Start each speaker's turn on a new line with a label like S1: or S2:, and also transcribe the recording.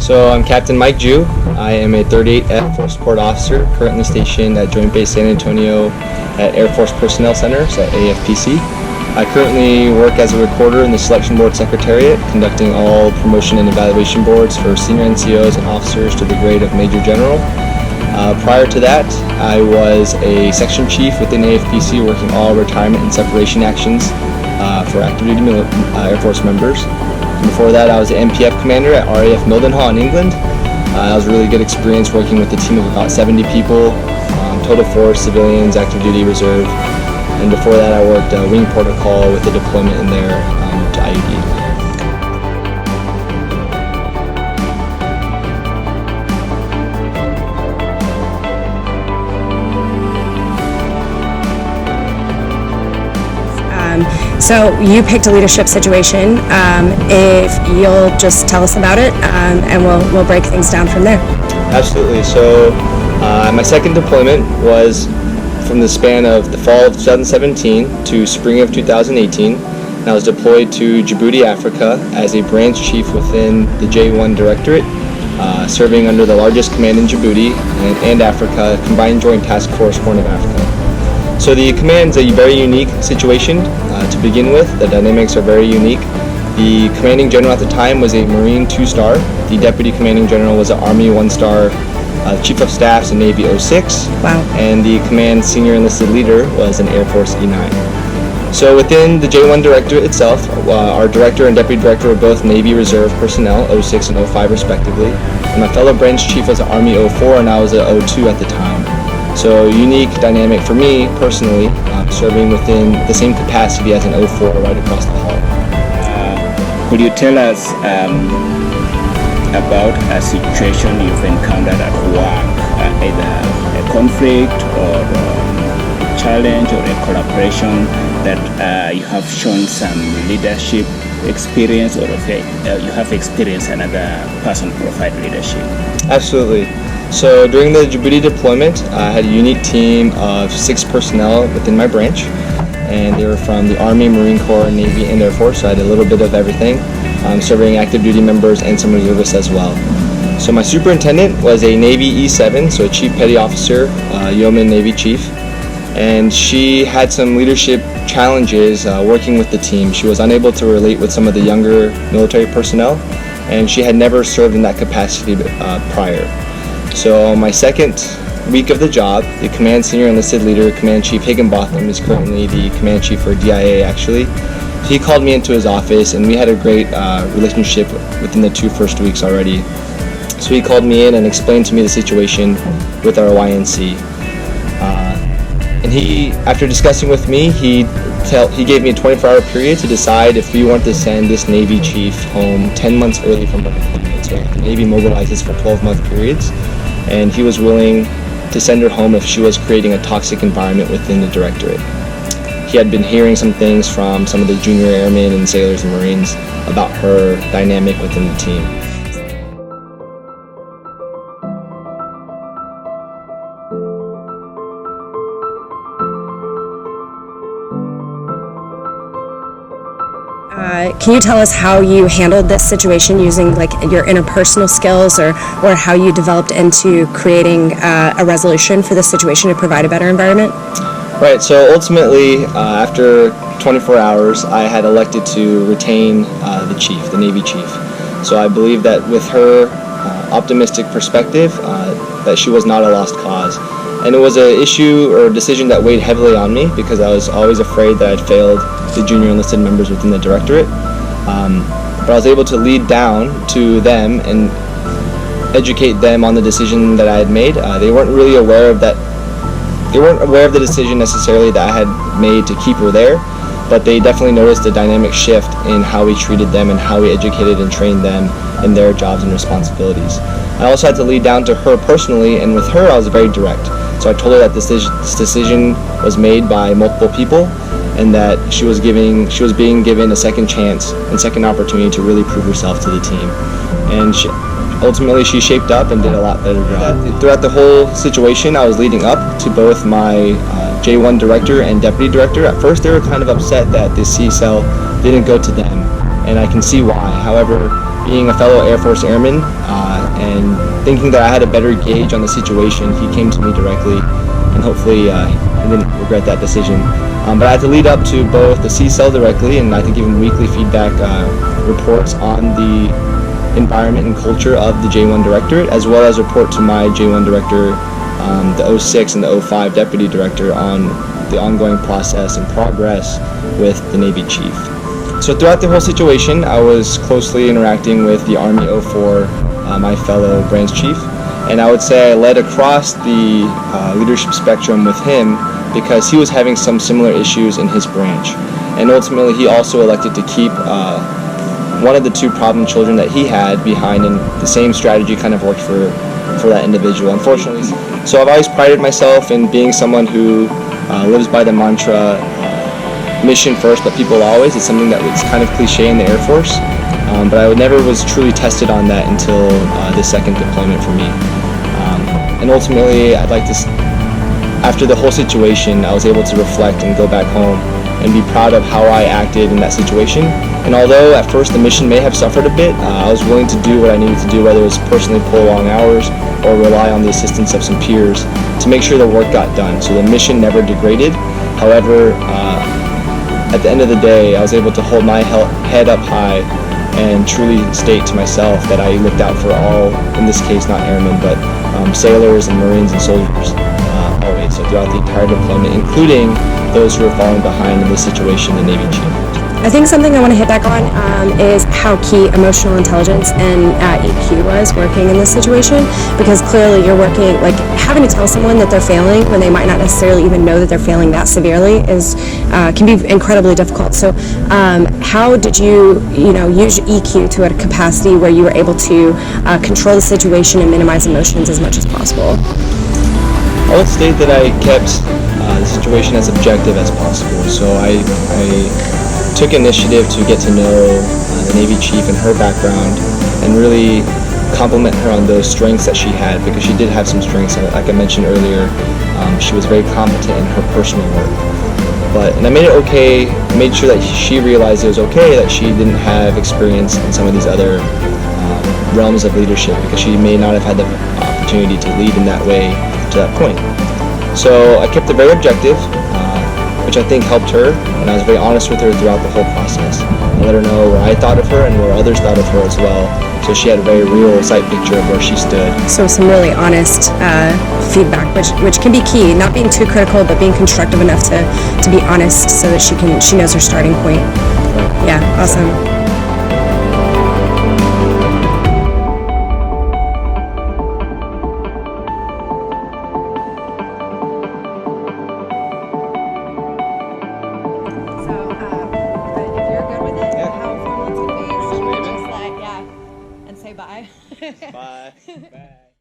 S1: So I'm Captain Mike Ju. I am a 38F Force Support Officer, currently stationed at Joint Base San Antonio at Air Force Personnel Center, so at AFPC. I currently work as a recorder in the Selection Board Secretariat, conducting all promotion and evaluation boards for senior NCOs and officers to the grade of Major General. Prior to that, I was a section chief within AFPC, working all retirement and separation actions for active duty Air Force members. Before that, I was an MPF commander at RAF Mildenhall in England. That was a really good experience working with a team of about 70 people, total force, civilians, active duty, reserve. And before that, I worked wing protocol with a deployment in there to IUD.
S2: So you picked a leadership situation. If you'll just tell us about it, and we'll break things down from there.
S1: Absolutely. So my second deployment was from the span of the fall of 2017 to spring of 2018. And I was deployed to Djibouti, Africa, as a branch chief within the J1 Directorate, serving under the largest command in Djibouti and Africa, Combined Joint Task Force Horn of Africa. So the command's a very unique situation to begin with. The dynamics are very unique. The commanding general at the time was a Marine 2-star. The deputy commanding general was an Army 1-star. Chief of Staff's a Navy 06.
S2: Wow.
S1: And the command senior enlisted leader was an Air Force E9. So within the J1 Directorate itself, our director and deputy director were both Navy Reserve personnel, 06 and 05 respectively. And my fellow branch chief was an Army 04 and I was a 02 at the time. So unique dynamic for me personally, serving within the same capacity as an 04 right across the hall.
S3: Could you tell us about a situation you've encountered at work, either a conflict or a challenge or a collaboration that you have shown some leadership experience, or you have experienced another person provide leadership?
S1: Absolutely. So during the Djibouti deployment, I had a unique team of 6 personnel within my branch, and they were from the Army, Marine Corps, Navy, and Air Force, so I had a little bit of everything, serving active duty members and some reservists as well. So my superintendent was a Navy E7, so a Chief Petty Officer, Yeoman Navy Chief, and she had some leadership challenges working with the team. She was unable to relate with some of the younger military personnel, and she had never served in that capacity prior. So my second week of the job, the command senior enlisted leader, Command Chief Higginbotham, is currently the command chief for DIA actually. He called me into his office and we had a great relationship within the 2 first weeks already. So he called me in and explained to me the situation with our YNC. And he, after discussing with me, he gave me a 24-hour period to decide if we want to send this Navy chief home 10 months early from her deployment. So the Navy mobilizes for 12-month periods, and he was willing to send her home if she was creating a toxic environment within the directorate. He had been hearing some things from some of the junior airmen and sailors and Marines about her dynamic within the team.
S2: Can you tell us how you handled this situation using like your interpersonal skills, or how you developed into creating a resolution for this situation to provide a better environment?
S1: Right, so ultimately, after 24 hours, I had elected to retain the chief, the Navy chief. So I believe that with her optimistic perspective, that she was not a lost cause. And it was an issue or a decision that weighed heavily on me because I was always afraid that I'd failed the junior enlisted members within the directorate. But I was able to lead down to them and educate them on the decision that I had made. They weren't really aware of that. They weren't aware of the decision necessarily that I had made to keep her there, but they definitely noticed a dynamic shift in how we treated them and how we educated and trained them in their jobs and responsibilities. I also had to lead down to her personally, and with her I was very direct. So I told her that this decision was made by multiple people, and that she was being given a second chance and second opportunity to really prove herself to the team. And ultimately she shaped up and did a lot better job. Throughout the whole situation, I was leading up to both my J1 director and deputy director. At first they were kind of upset that the C-cell didn't go to them, and I can see why. However, being a fellow Air Force airman, and thinking that I had a better gauge on the situation, he came to me directly, and hopefully he didn't regret that decision. But I had to lead up to both the C-cell directly, and I think even weekly feedback reports on the environment and culture of the J1 Directorate, as well as report to my J1 Director, the 06 and the 05 Deputy Director, on the ongoing process and progress with the Navy Chief. So throughout the whole situation, I was closely interacting with the Army 04, my fellow branch chief, and I would say I led across the leadership spectrum with him because he was having some similar issues in his branch. And ultimately, he also elected to keep one of the two problem children that he had behind, and the same strategy kind of worked for that individual, unfortunately. So I've always prided myself in being someone who lives by the mantra, mission first, but people always. It's something that was kind of cliche in the Air Force, but I never was truly tested on that until the second deployment for me. And ultimately, I'd like to, after the whole situation, I was able to reflect and go back home and be proud of how I acted in that situation. And although at first the mission may have suffered a bit, I was willing to do what I needed to do, whether it was personally pull long hours or rely on the assistance of some peers to make sure the work got done. So the mission never degraded. However, at the end of the day, I was able to hold my head up high and truly state to myself that I looked out for all, in this case not airmen, but sailors and Marines and soldiers always. So throughout the entire deployment, including those who were falling behind in this situation, the Navy Chief.
S2: I think something I want to hit back on is how key emotional intelligence and EQ was working in this situation, because clearly you're working, like having to tell someone that they're failing when they might not necessarily even know that they're failing that severely is can be incredibly difficult. So how did you use EQ to a capacity where you were able to control the situation and minimize emotions as much as possible?
S1: I would state that I kept the situation as objective as possible. So I took initiative to get to know the Navy Chief and her background and really compliment her on those strengths that she had, because she did have some strengths. Like I mentioned earlier, she was very competent in her personal work. And I made it okay, made sure that she realized it was okay that she didn't have experience in some of these other realms of leadership, because she may not have had the opportunity to lead in that way to that point. So I kept it very objective, which I think helped her, and I was very honest with her throughout the whole process. I let her know where I thought of her and where others thought of her as well, so she had a very real sight picture of where she stood.
S2: So some really honest feedback, which can be key, not being too critical, but being constructive enough to be honest so that she knows her starting point. Right. Yeah, awesome.
S4: Bye.
S1: Bye. Bye.